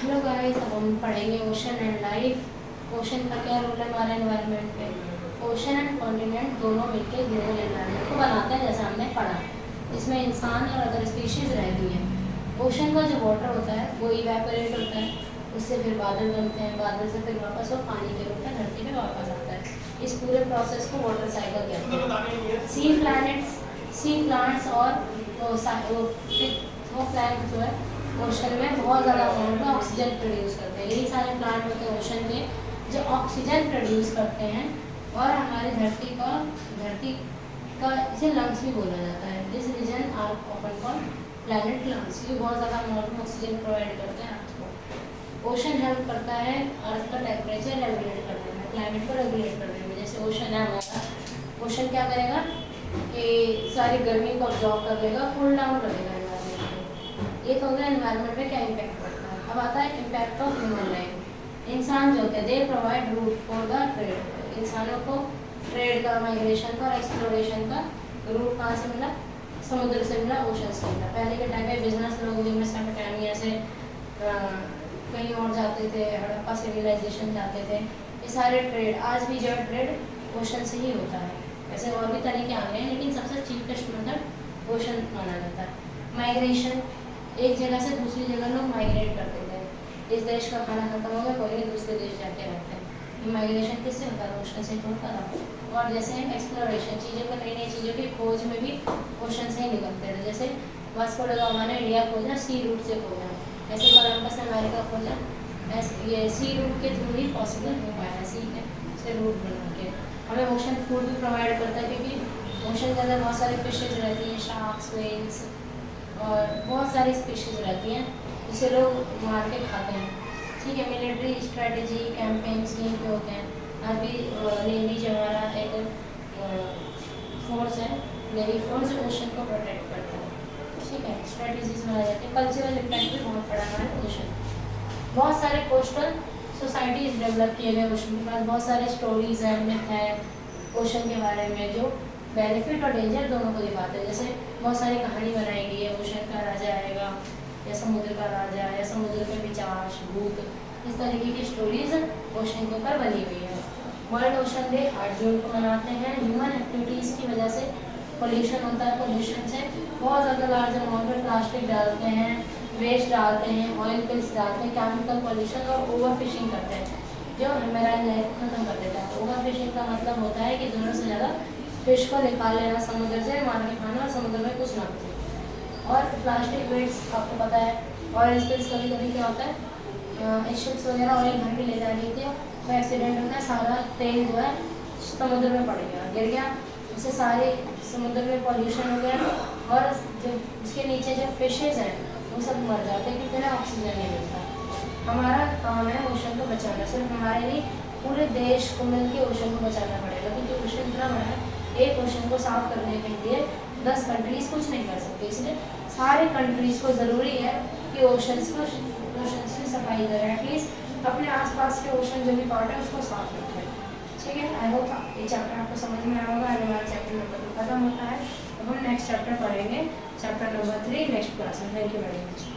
Hello guys, अब हम पढ़ेंगे ओशन एंड लाइफ। ओशन का क्या रोल है हमारे एनवायरनमेंट पे। ओशन एंड कॉन्टिनेंट दोनों मिलकर ग्लोबल एनवायरनमेंट को बनाते हैं, जैसा हमने पढ़ा। इसमें इंसान और अदर स्पीशीज रहती हैं। ओशन का जो वाटर होता है वो इवेपोरेट होता है, उससे फिर बादल बनते हैं, बादल से फिर वापस वो पानी के रूप में धरती पे वापस आता है। इस पूरे प्रोसेस को वाटर साइकिल कहते हैं। सी प्लांट्स और वो प्लांट जो है ओशन में बहुत ज़्यादा अमाउंट में ऑक्सीजन प्रोड्यूस करते हैं। यही सारे प्लांट होते हैं ओशन में जो ऑक्सीजन प्रोड्यूस करते हैं। और हमारी धरती का इसे लंग्स भी बोला जाता है। This region are often called planet lungs. ये बहुत ज़्यादा अमाउंट में ऑक्सीजन प्रोवाइड करते हैं अर्थ को। ओशन हेल्प करता है अर्थ का टेम्परेचर रेगुलेट करने में, क्लाइमेट को रेगुलेट करने में। जैसे ओशन है हमारा, ओशन क्या करेगा कि सारी गर्मी को ऑब्जॉर्व कर लेगा, कूल डाउन कर देगा एनवायरनमेंट को। ये तो होगा एनवायरनमेंट में क्या इम्पैक्ट पड़ता है। अब आता है इम्पैक्ट ऑफ ह्यूमन लाइफ। इंसान जो होते हैं they provide route for the trade. इंसानों को ट्रेड का, माइग्रेशन का और एक्सप्लोरेशन का रूट कहाँ से मिला? समुद्र से मिला, ओशन से मिला। पहले के टाइम में बिजनेस लोग जो मेसोपोटामिया से कहीं और जाते थे, हड़प्पा सिविलाइजेशन जाते थे, ये सारे ट्रेड आज भी जो है ट्रेड ओशन से ही होता है। वैसे और भी तरीके आ गए हैं, लेकिन सबसे चीपेस्ट मेथड ओशन माना जाता है। माइग्रेशन, एक जगह से दूसरी जगह लोग माइग्रेट करते थे। इस देश का खाना खत्म हो गया, कोई नहीं दूसरे देश जाके रहते हैं। माइग्रेशन किससे होता है? ओशन से होता था। और जैसे एक्सप्लोरेशन, चीज़ों को, नई नई चीज़ों की खोज में भी ओशन से ही निकलते थे। जैसे वास्को ड गामा ने इंडिया खोजा, सी रूट से खोजा। ऐसे कोलंबस ने अमेरिका खोजा, ऐसे ये सी रूट के थ्रू ही पॉसिबल हो पाया। सी से रूट बना के हमें ओशन फूड भी प्रोवाइड करता है, क्योंकि ओशन के अंदर बहुत सारी फिशेज रहती हैं, शार्क्स, व्हेल्स और बहुत सारी स्पीशीज रहती हैं जिसे लोग मार के खाते हैं। ठीक है, मिलिट्री स्ट्रेटजी कैंपेन्स यहीं पे होते हैं। अभी नेवी जो हमारा एक फोर्स है, नेवी फोर्स ओशन को प्रोटेक्ट करता है। ठीक है, स्ट्रेटजीज बनाई जाती है। कल्चरल इम्पैक्ट भी बहुत पड़ा हमारे ओशन। बहुत सारे कोस्टल सोसाइटीज़ डेवलप किए गए ओशन के पास। बहुत सारे स्टोरीज़ हैं, मिथ है ओशन के बारे में जो बेनिफिट और डेंजर दोनों को दिखाते हैं। जैसे बहुत सारी कहानी बनाई गई है, ओशन का राजा आएगा या समुद्र का राजा या समुद्र में पिशाच, भूत, इस तरीके की स्टोरीज ओशन के ऊपर बनी हुई है। वर्ल्ड ओशन डे 8 जून को मनाते हैं। ह्यूमन एक्टिविटीज़ की वजह से पोल्यूशन होता है। पोल्यूशन से बहुत ज़्यादा लार्ज अमाउंट में प्लास्टिक डालते हैं, वेस्ट डालते हैं, ऑयल पिल्स डालते हैं, केमिकल पॉल्यूशन और ओवर फिशिंग करते हैं जो मेराइन लाइफ को ख़त्म कर देता है। ओवर फिशिंग का मतलब होता है कि ज़रूरत से ज़्यादा फिश को निकाल लेना समुद्र से, मार के खाना और समुद्र में कुछ ना कुछ। और प्लास्टिक वेस्ट आपको पता है, ऑयल स्पिल्स कभी कभी क्या होता है, शिप्स वगैरह ऑयल भर के ले जा रही थी तो एक्सीडेंट होता है, सारा तेल जो है समुद्र में पड़ गया, गिर गया, उससे सारे समुद्र में पॉल्यूशन हो गया और जो उसके नीचे जो फिशेज हैं वो सब मर जाते हैं क्योंकि उन्हें ऑक्सीजन नहीं मिलता। हमारा काम है ओशन को बचाना, सिर्फ हमारे नहीं पूरे देश को मिलकर ओशन को बचाना पड़ेगा, क्योंकि ओशन इतना बड़ा है। एक ओशन को साफ करने के लिए 10 कंट्रीज़ कुछ नहीं कर सकते, इसलिए सारे कंट्रीज़ को ज़रूरी है कि ओशंस की सफाई करें, एटलीस्ट अपने आसपास के ओशन जो भी पार्ट है उसको साफ रखें। ठीक है, आई होप ये चैप्टर आपको समझ में आएगा। हमारा चैप्टर नंबर 2 खत्म होता है। अब हम नेक्स्ट चैप्टर पढ़ेंगे, चैप्टर नंबर 3 नेक्स्ट क्लास में। Thank you very much.